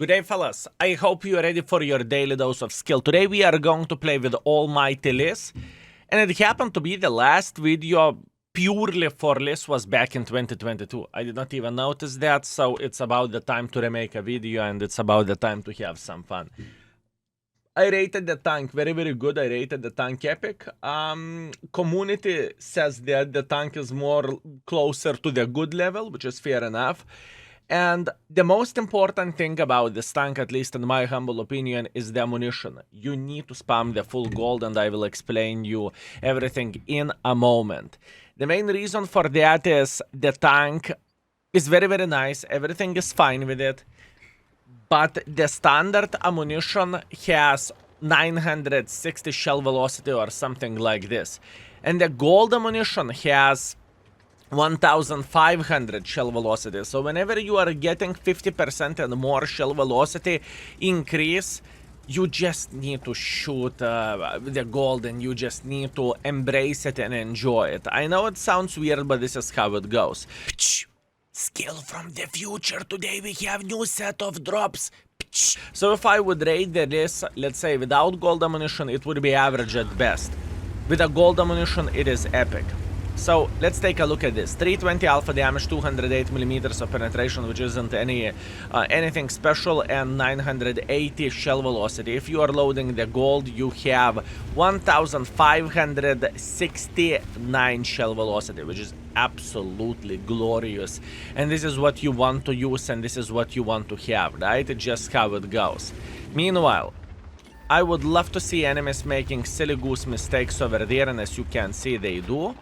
Good day, fellas. I hope you are ready for your daily dose of skill. Today we are going to play with Almighty LIS, and it happened to be the last video purely for LIS was back in 2022. I did not even notice that, so it's about the time to remake a video and it's about the time to have some fun. I rated the tank very, very good. I rated the tank epic. Community says that the tank is more closer to the good level, which is fair enough. And the most important thing about this tank, at least in my humble opinion, is the ammunition. You need to spam the full gold, and I will explain you everything in a moment. The main reason for that is the tank is very, very nice. Everything is fine with it. But the standard ammunition has 960 shell velocity or something like this. And the gold ammunition has 1500 shell velocity. So whenever you are getting 50% and more shell velocity increase, you just need to shoot the gold and you just need to embrace it and enjoy it. I know it sounds weird, but this is how it goes. Skill from the future. Today we have new set of drops. So if I would rate this, let's say without gold ammunition, it would be average at best. With a gold ammunition, it is epic. So let's take a look at this. 320 alpha damage, 208 millimeters of penetration, which isn't anything special, and 980 shell velocity. If you are loading the gold, you have 1569 shell velocity, which is absolutely glorious. And this is what you want to use, and this is what you want to have, right? It's just how it goes. Meanwhile, I would love to see enemies making silly goose mistakes over there, and as you can see, they do.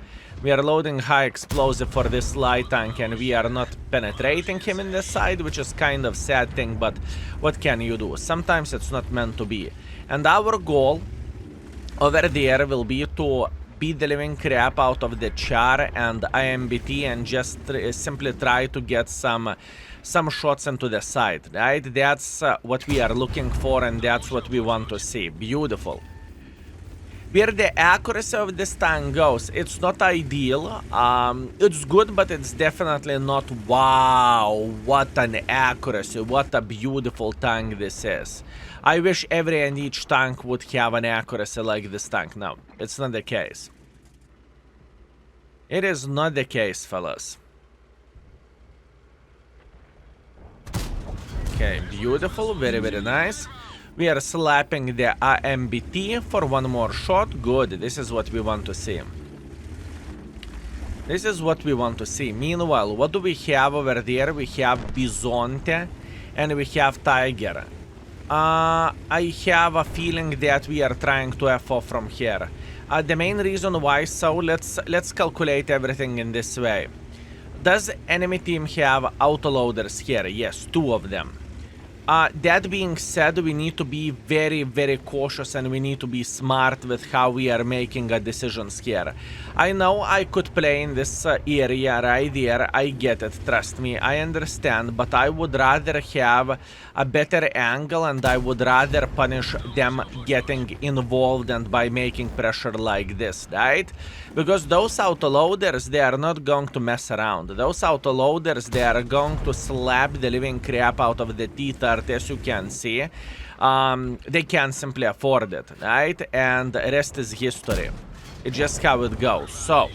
We are loading high explosive for this light tank, and we are not penetrating him in the side, which is kind of sad thing, but what can you do? Sometimes it's not meant to be. And our goal over there will be to beat the living crap out of the Char and IMBT and just simply try to get some shots into the side, right? That's what we are looking for, and that's what we want to see. Beautiful. Where the accuracy of this tank goes, it's not ideal. It's good, but it's definitely not wow, what an accuracy, what a beautiful tank this is. I wish every and each tank would have an accuracy like this tank. No, it's not the case. It is not the case, fellas. Okay, beautiful, very, very nice. We are slapping the AMBT for one more shot. Good, this is what we want to see. This is what we want to see. Meanwhile, what do we have over there? We have Bisonte and we have Tiger. I have a feeling that we are trying to FO from here. The main reason why, so let's calculate everything in this way. Does enemy team have autoloaders here? Yes, 2 of them. That being said, we need to be very, very cautious, and we need to be smart with how we are making decisions here. I know I could play in this area right there. I get it, trust me, I understand, but I would rather have a better angle, and I would rather punish them getting involved and by making pressure like this, right? Because those autoloaders, they are not going to mess around. Those autoloaders, they are going to slap the living crap out of the T-30, as you can see. They can't simply afford it, right? And the rest is history. It's just how it goes. So,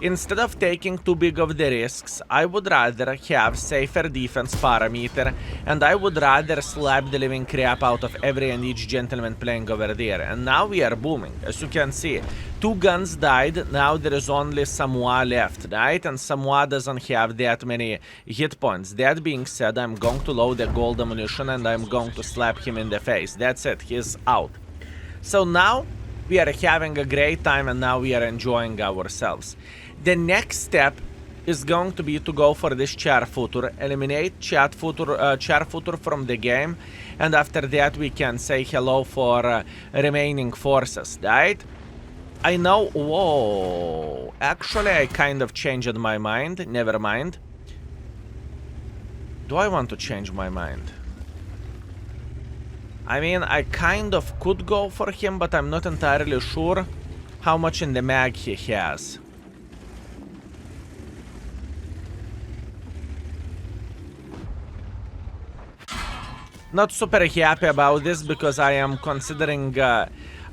instead of taking too big of the risks, I would rather have safer defense parameter, and I would rather slap the living crap out of every and each gentleman playing over there. And now we are booming. As you can see, 2 guns died, now there is only Samoa left, right? And Samoa doesn't have that many hit points. That being said, I'm going to load the gold ammunition and I'm going to slap him in the face. That's it, he's out. So now we are having a great time, and now we are enjoying ourselves. The next step is going to be to go for this Char Futur, eliminate Char Futur from the game, and after that we can say hello for remaining forces, right? I know, whoa, actually I kind of changed my mind, never mind. Do I want to change my mind? I mean, I kind of could go for him, but I'm not entirely sure how much in the mag he has. not super happy about this because I am considering, I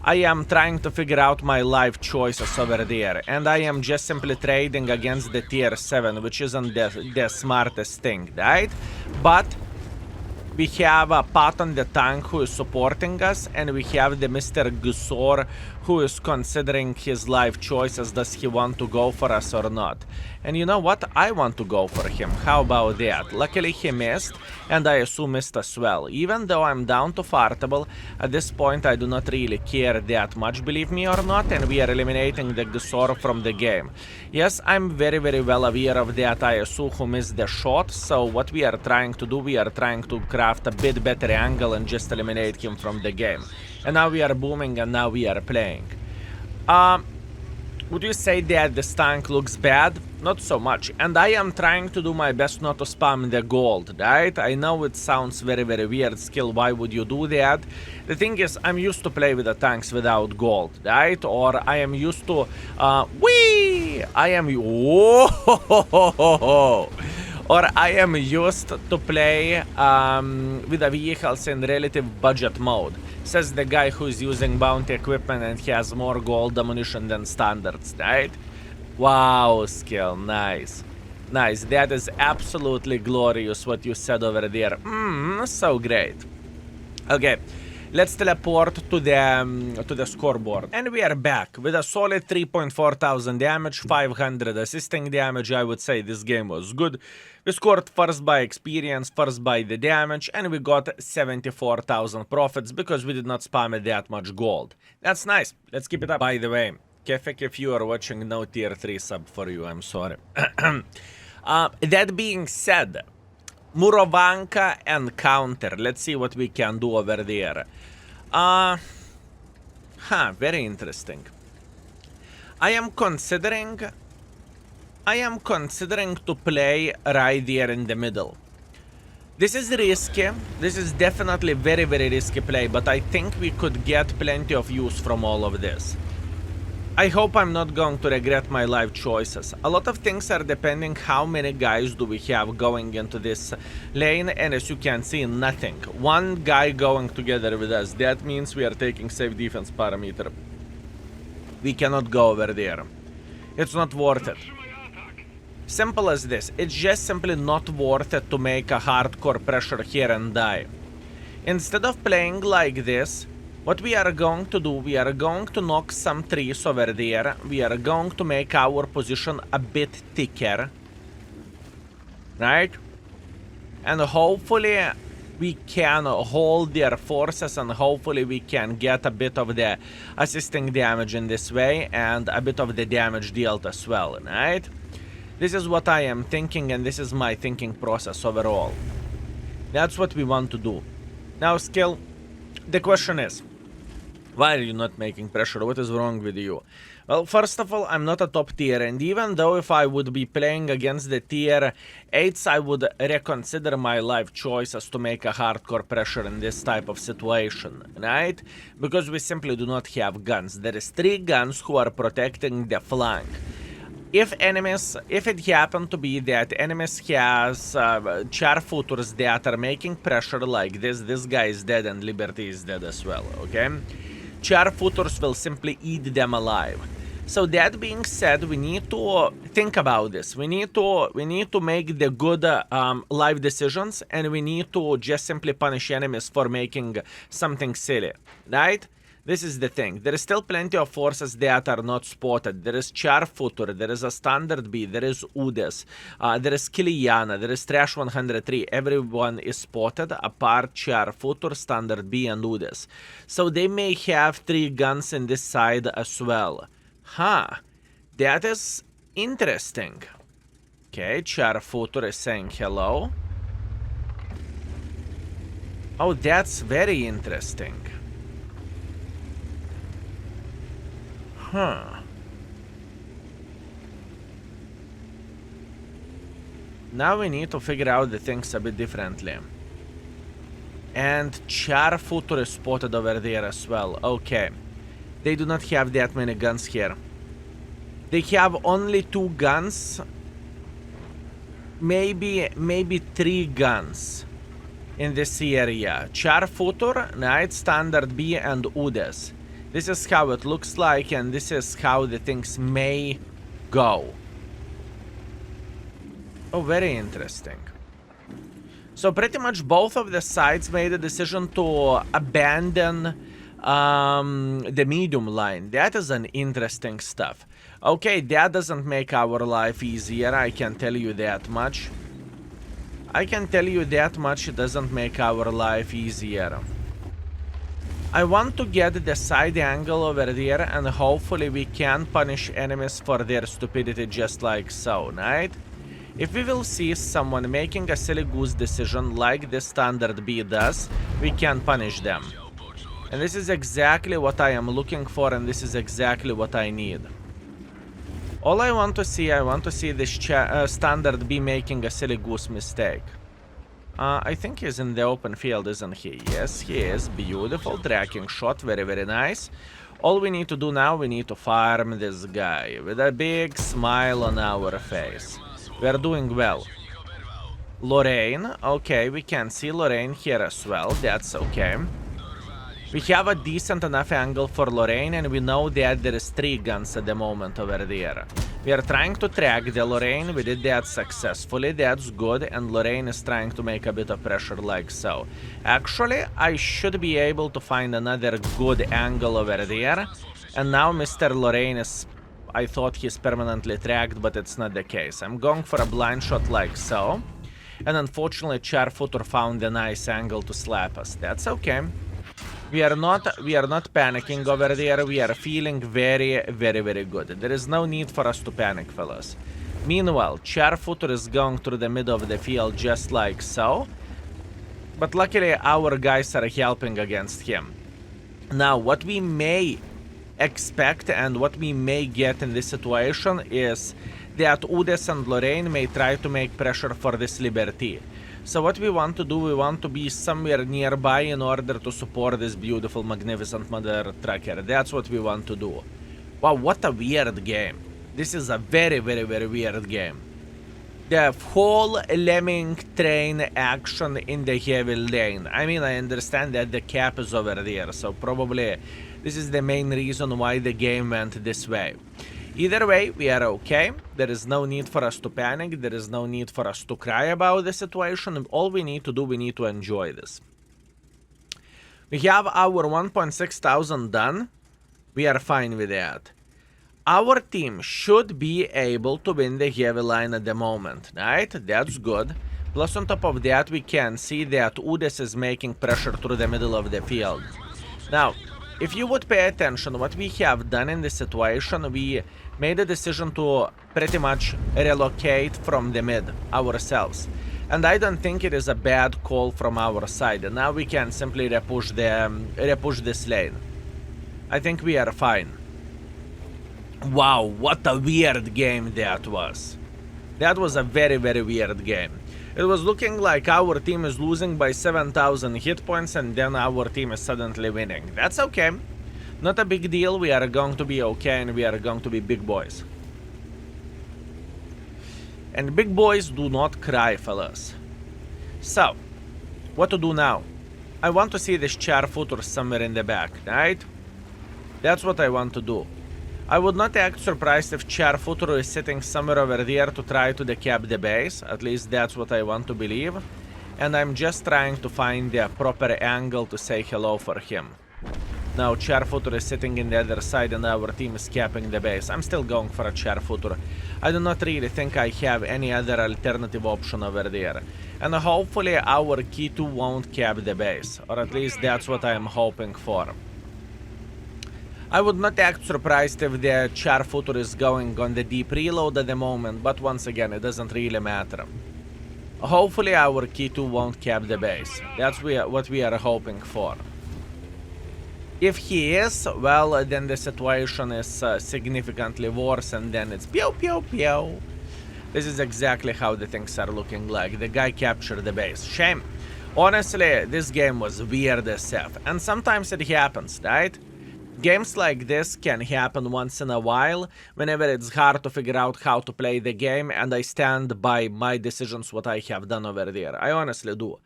am trying to figure out my life choices over there, and I am just simply trading against the tier 7, which isn't the smartest thing, right? But we have a Pat on the tank who is supporting us, and we have the Mr. Gusor who is considering his life choices. Does he want to go for us or not? And you know what? I want to go for him. How about that? Luckily he missed, and I assume missed as well. Even though I'm down to fartable, at this point I do not really care that much, believe me or not, and we are eliminating the Gusor from the game. Yes, I'm very well aware of that. I assume who missed the shot, so what we are trying to do, we are trying to craft a bit better angle and just eliminate him from the game. And now we are booming, and now we are playing. Would you say that this tank looks bad? Not so much. And I am trying to do my best not to spam the gold, right? I know it sounds very weird, Skill. Why would you do that? The thing is, I'm used to play with the tanks without gold, right? Or I am used to, or I am used to play with the vehicles in relative budget mode. Says the guy who's using bounty equipment and has more gold ammunition than standards, right? Wow, Skill, nice. Nice, that is absolutely glorious what you said over there. So great. Okay, let's teleport to the scoreboard. And we are back with a solid 3.4 thousand damage, 500 assisting damage. I would say this game was good. We scored first by experience, first by the damage, and we got 74,000 profits because we did not spam it that much gold. That's nice. Let's keep it up. By the way, Kefek, if you are watching, no tier 3 sub for you, I'm sorry. That being said, Murovanka and counter. Let's see what we can do over there. Very interesting. I am considering to play right there in the middle. This is risky. This is definitely very risky play, but I think we could get plenty of use from all of this. I hope I'm not going to regret my life choices. A lot of things are depending how many guys do we have going into this lane, and as you can see, nothing. One guy going together with us. That means we are taking safe defense parameter. We cannot go over there. It's not worth it. Simple as this. It's just simply not worth it to make a hardcore pressure here and die. Instead of playing like this, what we are going to do, we are going to knock some trees over there. We are going to make our position a bit thicker. Right? And hopefully we can hold their forces, and hopefully we can get a bit of the assisting damage in this way and a bit of the damage dealt as well, right? This is what I am thinking, and this is my thinking process overall. That's what we want to do. Now, Skill, the question is, why are you not making pressure? What is wrong with you? Well, first of all, I'm not a top tier, and even though if I would be playing against the tier 8s, I would reconsider my life choices to make a hardcore pressure in this type of situation, right? Because we simply do not have guns. There is 3 guns who are protecting the flank. If it happened to be that enemies has charfooters that are making pressure like this guy is dead and Liberty is dead as well, okay? Charfooters will simply eat them alive. So that being said, we need to think about this. We need to make the good life decisions, and we need to just simply punish enemies for making something silly, right? This is the thing. There is still plenty of forces that are not spotted. There is Charfooter, there is a Standard B, there is Udes, there is Kiliana, there is Trash 103. Everyone is spotted apart Charfooter, Standard B, and Udes. So they may have 3 guns in this side as well. That is interesting. Okay, Charfooter is saying hello. Oh, that's very interesting. Now we need to figure out the things a bit differently. And Charfooter is spotted over there as well. Okay. They do not have that many guns here. They have only 2 guns. Maybe 3 guns. in this area. Char Futur, Night Standard B, and Udes. This is how it looks like, and this is how the things may go. Oh, very interesting. So pretty much both of the sides made a decision to abandon the medium line. That is an interesting stuff. Okay, that doesn't make our life easier, I can tell you that much. I can tell you that much, it doesn't make our life easier. I want to get the side angle over there, and hopefully we can punish enemies for their stupidity just like so, right? If we will see someone making a silly goose decision like the standard B does, we can punish them. And this is exactly what I am looking for, and this is exactly what I need. All I want to see this standard B making a silly goose mistake. I think he's in the open field, isn't he? Yes, he is. Beautiful. Tracking shot. Very, very nice. All we need to do now, we need to farm this guy with a big smile on our face. We are doing well. Lorraine. Okay, we can see Lorraine here as well. That's okay. We have a decent enough angle for Lorraine, and we know that there is 3 guns at the moment over there. We are trying to track the Lorraine. We did that successfully. That's good. And Lorraine is trying to make a bit of pressure like so. Actually, I should be able to find another good angle over there. And now Mr. Lorraine is... I thought he's permanently tracked, but it's not the case. I'm going for a blind shot like so. And unfortunately, Charfutur found a nice angle to slap us. That's okay. We are not panicking over there. We are feeling very, very, very good. There is no need for us to panic, fellas. Meanwhile, Charfutur is going through the middle of the field just like so. But luckily, our guys are helping against him. Now, what we may expect and what we may get in this situation is that Udes and Lorraine may try to make pressure for this Liberty. So what we want to do, we want to be somewhere nearby in order to support this beautiful, magnificent mother trucker. That's what we want to do. Wow, what a weird game. This is a very, very, very weird game. The whole lemming train action in the heavy lane. I mean, I understand that the cap is over there, so probably this is the main reason why the game went this way. Either way, we are okay. There is no need for us to panic. There is no need for us to cry about the situation. All we need to do, we need to enjoy this. We have our 1.6 thousand done. We are fine with that. Our team should be able to win the heavy line at the moment, right? That's good. Plus, on top of that, we can see that Udes is making pressure through the middle of the field. Now, if you would pay attention, what we have done in this situation, we made a decision to pretty much relocate from the mid ourselves. And I don't think it is a bad call from our side. And now we can simply repush this lane. I think we are fine. Wow, what a weird game that was. That was a very, very weird game. It was looking like our team is losing by 7,000 hit points, and then our team is suddenly winning. That's okay. Not a big deal. We are going to be okay, and we are going to be big boys. And big boys do not cry, fellas. So, what to do now? I want to see this Charfutur somewhere in the back, right? That's what I want to do. I would not act surprised if Charfutur is sitting somewhere over there to try to decap the base. At least that's what I want to believe. And I'm just trying to find the proper angle to say hello for him. Now Charfutur is sitting in the other side and our team is capping the base. I'm still going for a Charfutur. I do not really think I have any other alternative option over there. And hopefully our key 2 won't cap the base. Or at least that's what I am hoping for. I would not act surprised if the Charfutur is going on the deep reload at the moment, but once again, it doesn't really matter. Hopefully our key 2 won't cap the base. That's what we are hoping for. If he is, well, then the situation is significantly worse, and then it's pew pew pew. This is exactly how the things are looking like. The guy captured the base. Shame. Honestly, this game was weird as F, and sometimes it happens, right? Games like this can happen once in a while, whenever it's hard to figure out how to play the game, and I stand by my decisions, what I have done over there. I honestly do.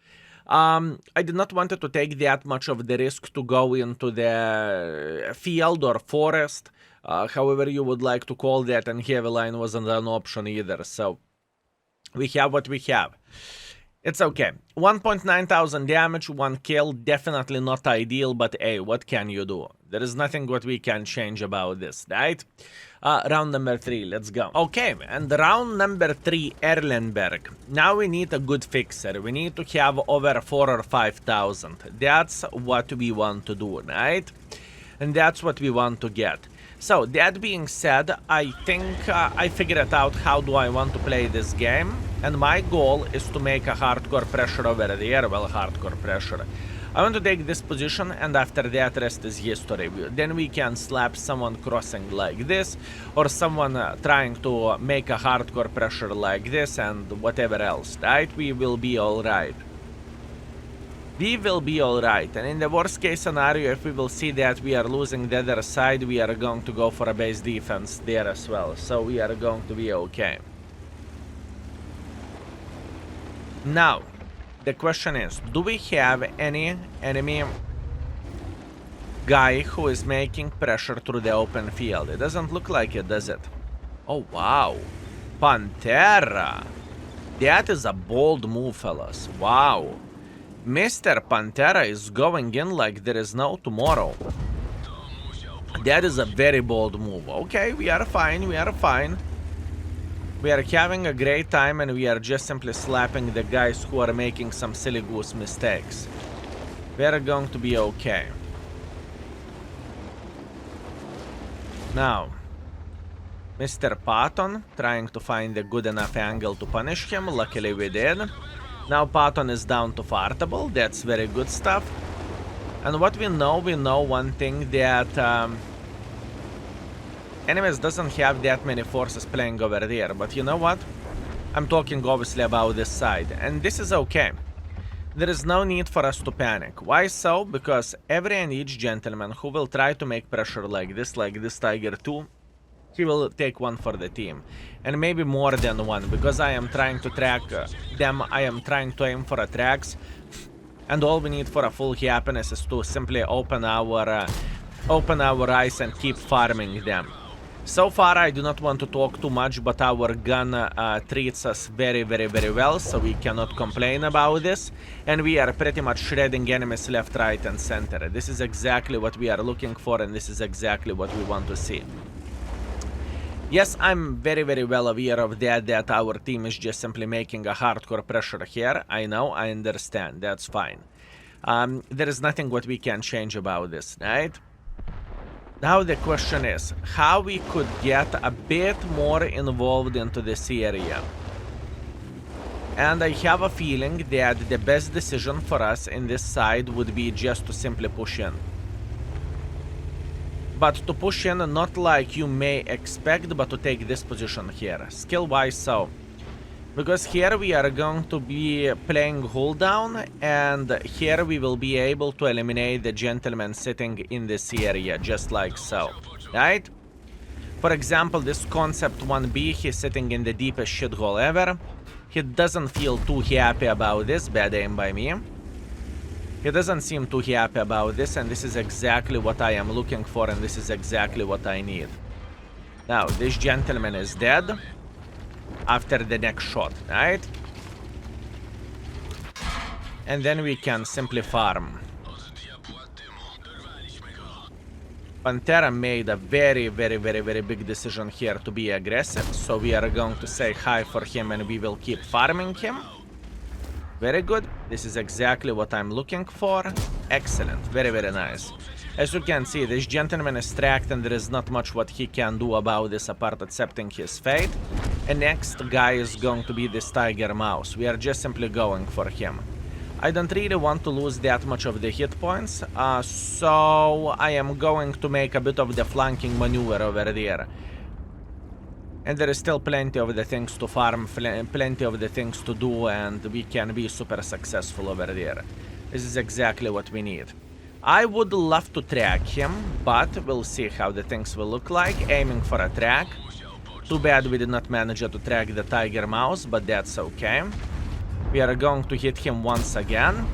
I did not want to take that much of the risk to go into the field or forest, however you would like to call that, and heavy line wasn't an option either, so we have what we have. It's okay. 1.9 thousand damage, 1 kill, definitely not ideal, but hey, what can you do? There is nothing what we can change about this, right? Round number 3, let's go. Okay, and round number 3, Erlenberg. Now we need a good fixer. We need to have over 4 or 5,000. That's what we want to do, right? And that's what we want to get. So, that being said, I think I figured out how do I want to play this game. And my goal is to make a hardcore pressure over there. Well, hardcore pressure. I want to take this position, and after that, rest is history. Then we can slap someone crossing like this, or someone trying to make a hardcore pressure like this, and whatever else, right? We will be alright. We will be alright, and in the worst case scenario, if we will see that we are losing the other side, we are going to go for a base defense there as well. So we are going to be okay. Now, the question is, do we have any enemy guy who is making pressure through the open field? It doesn't look like it, does it? Oh, wow. Pantera. That is a bold move, fellas. Wow. Mr. Pantera is going in like there is no tomorrow. That is a very bold move. Okay, we are fine, we are fine. We are having a great time, and we are just simply slapping the guys who are making some silly goose mistakes. We are going to be okay. Now, Mr. Patton trying to find a good enough angle to punish him. Luckily we did. Now Patton is down to fartable. That's very good stuff. And what we know one thing, that enemies doesn't have that many forces playing over there. But you know what? I'm talking obviously about this side. And this is okay. There is no need for us to panic. Why so? Because every and each gentleman who will try to make pressure like this Tiger 2, he will take one for the team. And maybe more than one, because I am trying to track them, I am trying to aim for tracks. And all we need for a full happiness is to simply open our eyes and keep farming them. So far, I do not want to talk too much, but our gun treats us very, very, very well, so we cannot complain about this. And we are pretty much shredding enemies left, right, and center. This is exactly what we are looking for, and this is exactly what we want to see. Yes, I'm very, very well aware of that our team is just simply making a hardcore pressure here. I know, I understand, that's fine. There is nothing what we can change about this, right? Now the question is, how we could get a bit more involved into this area. And I have a feeling that the best decision for us in this side would be just to simply push in. But to push in not like you may expect, but to take this position here. Skill-wise, so. Because here we are going to be playing hold down, and here we will be able to eliminate the gentleman sitting in this area, just like so, right? For example, this Concept 1B, he's sitting in the deepest shithole ever. He doesn't feel too happy about this, bad aim by me. He doesn't seem too happy about this, and this is exactly what I am looking for, and this is exactly what I need. Now, this gentleman is dead. After the next shot, right? And then we can simply farm. Pantera made a very, very, very, very big decision here to be aggressive, so we are going to say hi for him, and we will keep farming him. Very good. This is exactly what I'm looking for. Excellent. Very, very nice. As you can see, this gentleman is tracked, and there is not much what he can do about this apart accepting his fate. And next guy is going to be this Tiger Mouse. We are just simply going for him. I don't really want to lose that much of the hit points, so I am going to make a bit of the flanking maneuver over there. And there is still plenty of the things to farm, plenty of the things to do, and we can be super successful over there. This is exactly what we need. I would love to track him, but we'll see how the things will look like. Aiming for a track. Too bad we did not manage to track the Tiger Mouse, but that's okay. We are going to hit him once again.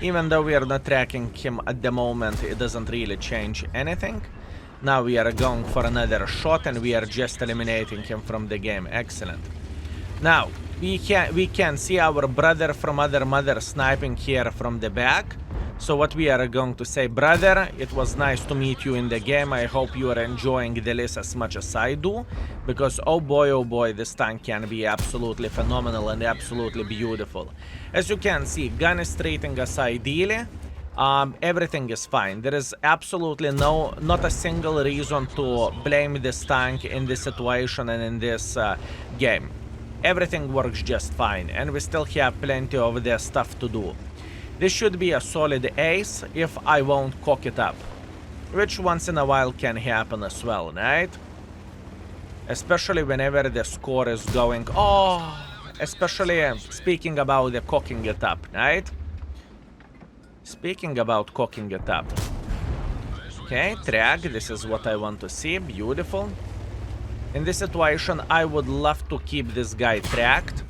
Even though we are not tracking him at the moment, it doesn't really change anything. Now we are going for another shot and we are just eliminating him from the game. Excellent. Now, we can see our brother from other mother sniping here from the back. So what we are going to say, brother, it was nice to meet you in the game. I hope you are enjoying the LIS as much as I do. Because oh boy, this tank can be absolutely phenomenal and absolutely beautiful. As you can see, gun is treating us ideally. Everything is fine. There is absolutely not a single reason to blame this tank in this situation and in this game. Everything works just fine, and we still have plenty of the stuff to do. This should be a solid ace if I won't cock it up, which once in a while can happen as well, right? Especially whenever the score is going, especially speaking about the cocking it up, right? Speaking about cocking it up. Okay, track, this is what I want to see, beautiful. In this situation, I would love to keep this guy tracked.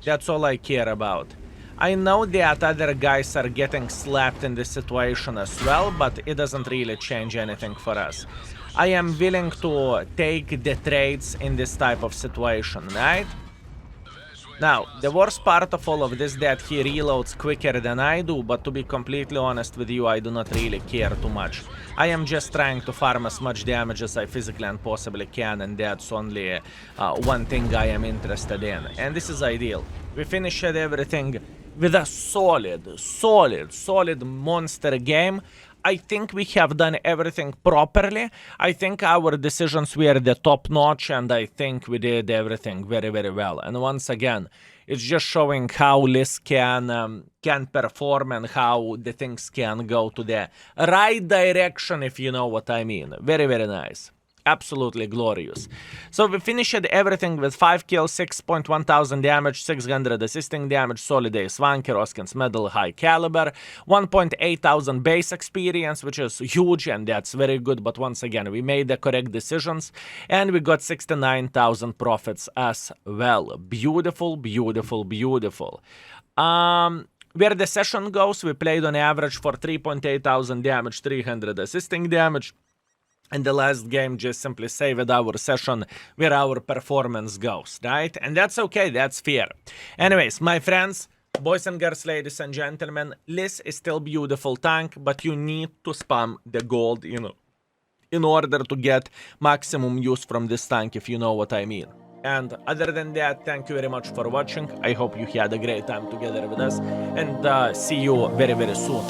That's all I care about. I know that other guys are getting slapped in this situation as well, but it doesn't really change anything for us. I am willing to take the trades in this type of situation, right? Now, the worst part of all of this that he reloads quicker than I do, but to be completely honest with you, I do not really care too much. I am just trying to farm as much damage as I physically and possibly can, and that's only one thing I am interested in. And this is ideal. We finished everything with a solid monster game. I think we have done everything properly. I think our decisions were the top notch, and I think we did everything very, very well. And once again, it's just showing how LIS can perform and how the things can go to the right direction, if you know what I mean. Very, very nice. Absolutely glorious. So we finished everything with 5 kills, 6,100 damage, 600 assisting damage, solid ace 1, Keroskin's medal, high caliber, 1,800 base experience, which is huge and that's very good, but once again, we made the correct decisions and we got 69,000 profits as well. Beautiful, beautiful, beautiful. Where the session goes, we played on average for 3,800 damage, 300 assisting damage. And the last game just simply saved our session where our performance goes, right? And that's okay, that's fair. Anyways, my friends, boys and girls, ladies and gentlemen, LIS is still beautiful tank, but you need to spam the gold, in order to get maximum use from this tank, if you know what I mean. And other than that, thank you very much for watching. I hope you had a great time together with us, and see you very, very soon.